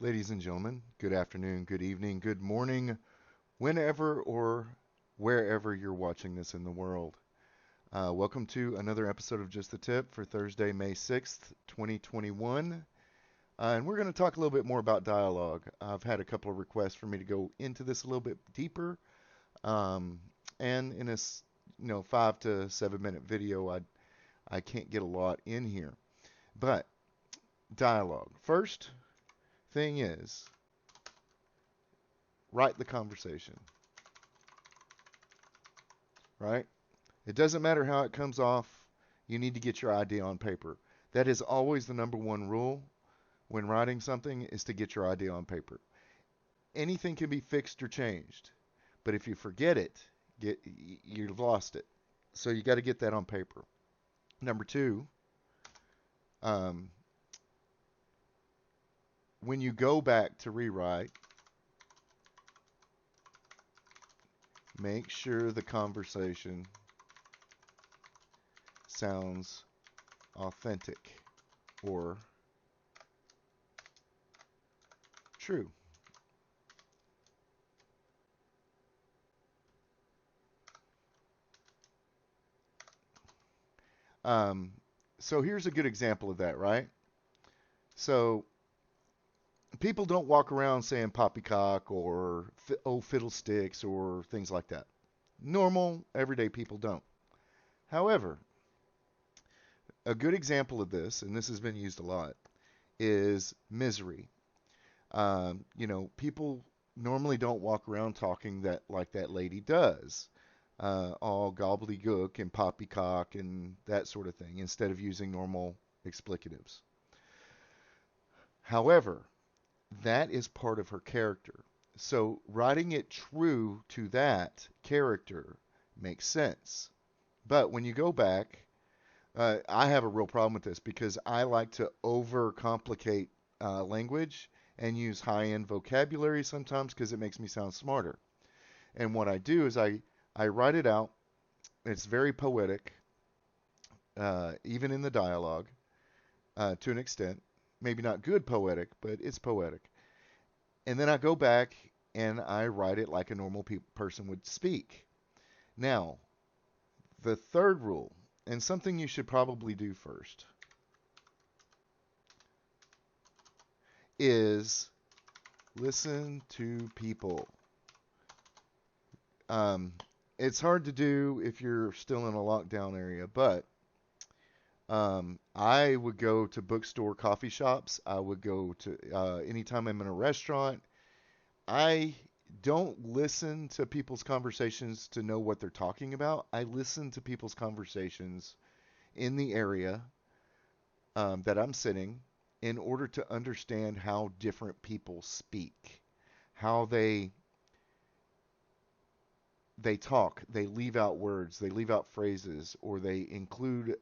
Ladies and gentlemen, good afternoon, good evening, good morning, whenever or wherever you're watching this in the world. Welcome to another episode of Just the Tip for Thursday, May 6th, 2021. And we're going to talk a little bit more about dialogue. I've had a couple of requests for me to go into this a little bit deeper. Um, and in a 5 to 7 minute video, I can't get a lot in here. But dialogue. First thing is, write the conversation, right? It doesn't matter how it comes off. You need to get your idea on paper. That is always the number one rule when writing something is to get your idea on paper. Anything can be fixed or changed, but if you forget it, you've lost it. So you got to get that on paper. Number two, um, when you go back to rewrite, make sure the conversation sounds authentic or true. Um, so here's a good example of that, right? So people don't walk around saying poppycock or oh fiddlesticks or things like that. Normal, everyday people don't. However, a good example of this, and this has been used a lot, is misery. People normally don't walk around talking that like that lady does, all gobbledygook and poppycock and that sort of thing, instead of using normal explicatives. However, that is part of her character. So writing it true to that character makes sense. But when you go back, I have a real problem with this because I like to overcomplicate language and use high-end vocabulary sometimes because it makes me sound smarter. And what I do is I write it out. It's very poetic, even in the dialogue, to an extent. Maybe not good poetic, but it's poetic. And then I go back and I write it like a normal person would speak. Now, the third rule, and something you should probably do first, is listen to people. Um, it's hard to do if you're still in a lockdown area, but I would go to bookstore coffee shops. I would go to anytime I'm in a restaurant. I don't listen to people's conversations to know what they're talking about. I listen to people's conversations in the area that I'm sitting in order to understand how different people speak, how they talk, they leave out words, they leave out phrases, or they include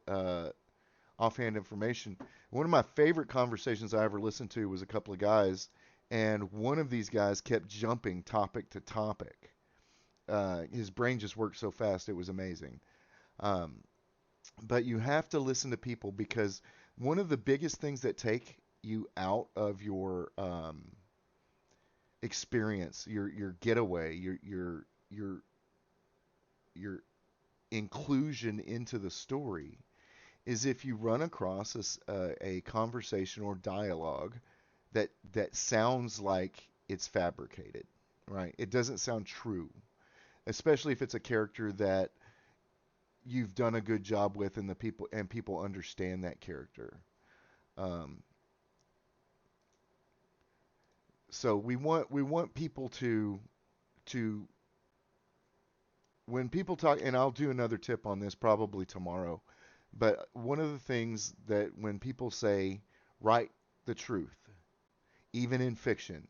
offhand information. One of my favorite conversations I ever listened to was a couple of guys, and one of these guys kept jumping topic to topic. His brain just worked so fast, it was amazing. Um, but you have to listen to people because one of the biggest things that take you out of your experience, your getaway, your inclusion into the story is if you run across a conversation or dialogue that sounds like it's fabricated, right? It doesn't sound true, especially if it's a character that you've done a good job with and people understand that character. Um, so we want people to when people talk, and I'll do another tip on this probably tomorrow. But one of the things that when people say write the truth, even in fiction,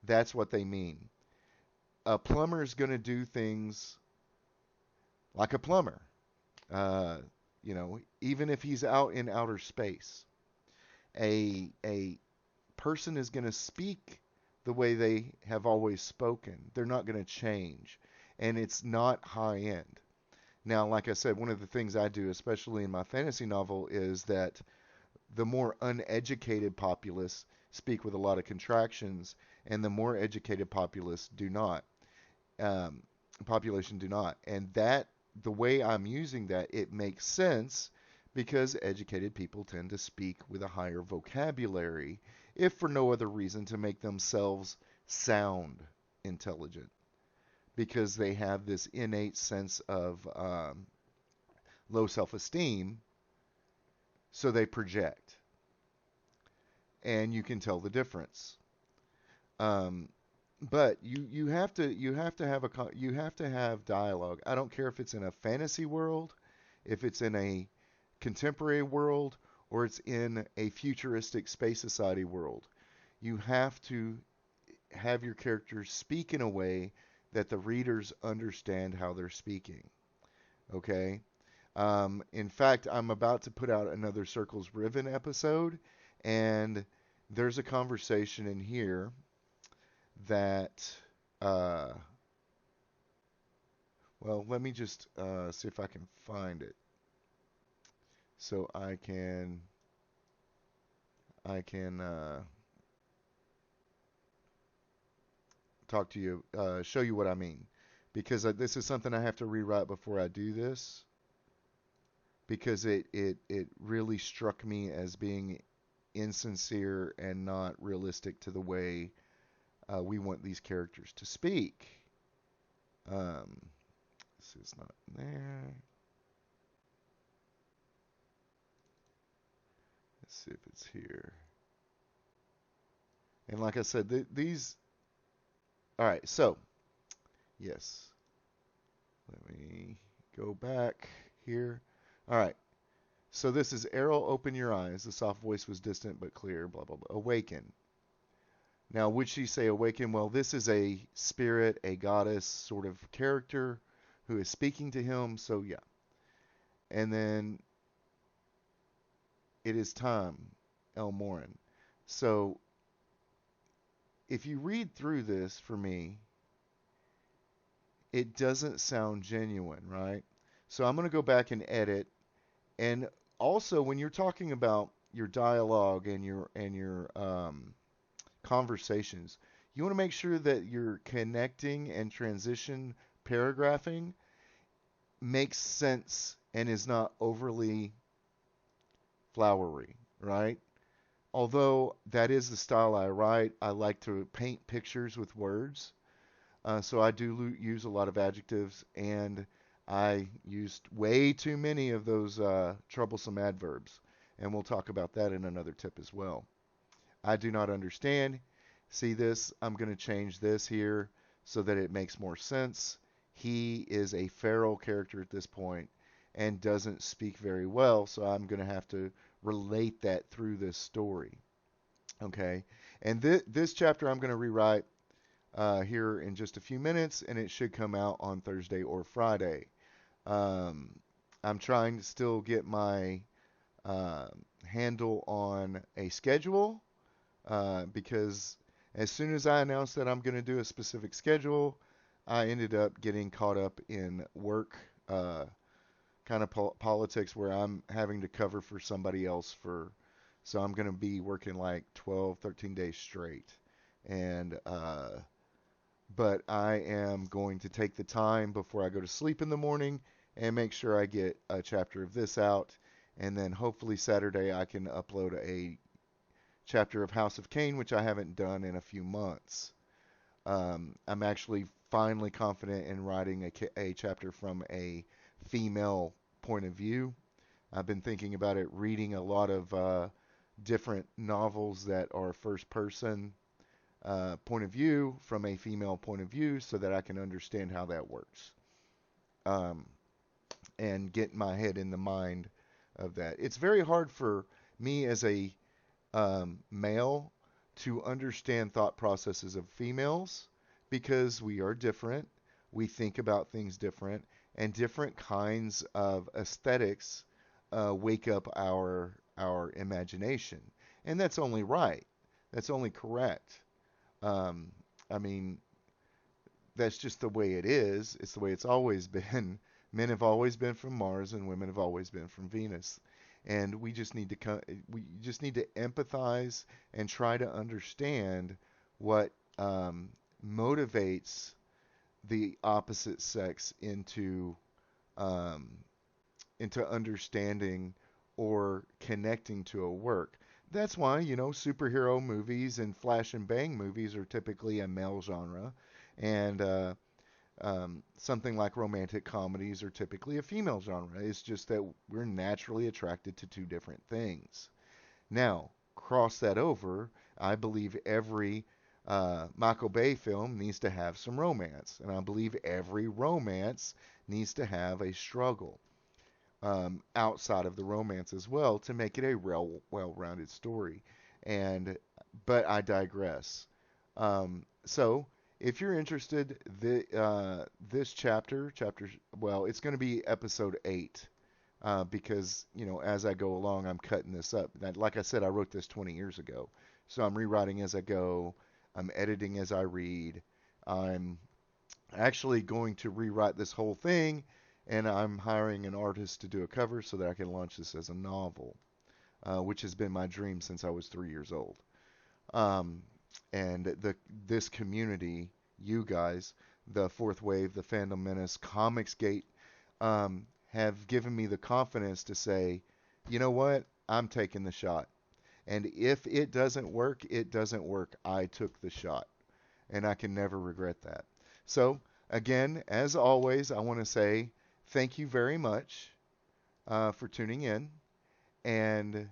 that's what they mean. A plumber is going to do things like a plumber. Uh, even if he's out in outer space, a person is going to speak the way they have always spoken. They're not going to change, and it's not high end. Now, like I said, one of the things I do, especially in my fantasy novel, is that the more uneducated populace speak with a lot of contractions, and the more educated populace do not. Um, Population do not. And that, the way I'm using that, it makes sense because educated people tend to speak with a higher vocabulary, if for no other reason to make themselves sound intelligent, because they have this innate sense of low self esteem, so they project. And you can tell the difference. Um, but you have to have you have to have dialogue. I don't care if it's in a fantasy world, if it's in a contemporary world, or it's in a futuristic space society world. You have to have your characters speak in a way that the readers understand how they're speaking. Okay? In fact, I'm about to put out another Circles Riven episode, and there's a conversation in here that, uh, well, let me just see if I can find it so I can talk to you, show you what I mean, because this is something I have to rewrite before I do this, because it really struck me as being insincere and not realistic to the way we want these characters to speak. This is not there. Let's see if it's here. And like I said, these. All right, so yes, let me go back here. All right, so this is Errol. Open your eyes. The soft voice was distant but clear. Blah blah blah. Awaken. Now, would she say awaken? Well, this is a spirit, a goddess sort of character who is speaking to him. So yeah, and then it is time, El Morin. So if you read through this for me, it doesn't sound genuine, right? So I'm going to go back and edit. And also, when you're talking about your dialogue and your conversations, you want to make sure that your connecting and transition paragraphing makes sense and is not overly flowery, right? Although that is the style I write, I like to paint pictures with words. So I do use a lot of adjectives, and I used way too many of those troublesome adverbs. And we'll talk about that in another tip as well. I do not understand. See this? I'm going to change this here so that it makes more sense. He is a feral character at this point and doesn't speak very well, so I'm going to have to relate that through this story. Okay? And this chapter I'm going to rewrite here in just a few minutes, and it should come out on Thursday or Friday. Um, I'm trying to still get my uh, handle on a schedule, because as soon as I announced that I'm going to do a specific schedule, I ended up getting caught up in work, kind of politics, where I'm having to cover for somebody else so I'm going to be working like 12, 13 days straight. And but I am going to take the time before I go to sleep in the morning and make sure I get a chapter of this out. And then hopefully Saturday I can upload a chapter of House of Cain, which I haven't done in a few months. I'm actually finally confident in writing a chapter from a female point of view. I've been thinking about it, reading a lot of different novels that are first person point of view from a female point of view so that I can understand how that works, um, and get my head in the mind of that. It's very hard for me as a male to understand thought processes of females because we are different. We think about things different, and different kinds of aesthetics wake up our imagination, and that's only right. That's only correct. Um, I mean, that's just the way it is. It's the way it's always been. Men have always been from Mars, and women have always been from Venus. and we just need to empathize and try to understand what motivates the opposite sex um, into understanding or connecting to a work. That's why, superhero movies and flash and bang movies are typically a male genre, and something like romantic comedies are typically a female genre. It's just that we're naturally attracted to two different things. Now, cross that over, I believe every Michael Bay film needs to have some romance, and I believe every romance needs to have a struggle outside of the romance as well to make it a real well-rounded story. And but I digress. So if you're interested, this well, it's going to be episode 8 because as I go along, I'm cutting this up. Like I said, I wrote this 20 years ago, so I'm rewriting as I go. I'm editing as I read. I'm actually going to rewrite this whole thing, and I'm hiring an artist to do a cover so that I can launch this as a novel, which has been my dream since I was 3 years old. Um, and this community, you guys, the Fourth Wave, the Fandom Menace, Comicsgate, have given me the confidence to say, you know what, I'm taking the shot. And if it doesn't work, it doesn't work. I took the shot, and I can never regret that. So, again, as always, I want to say thank you very much for tuning in. And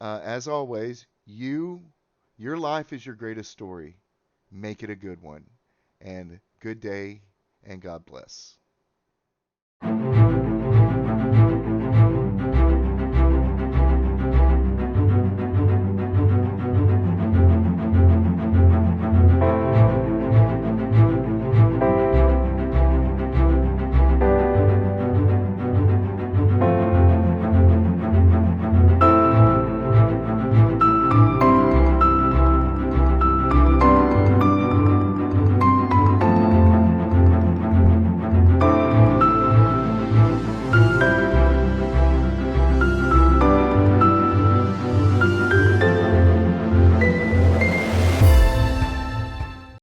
as always, your life is your greatest story. Make it a good one. And good day, and God bless.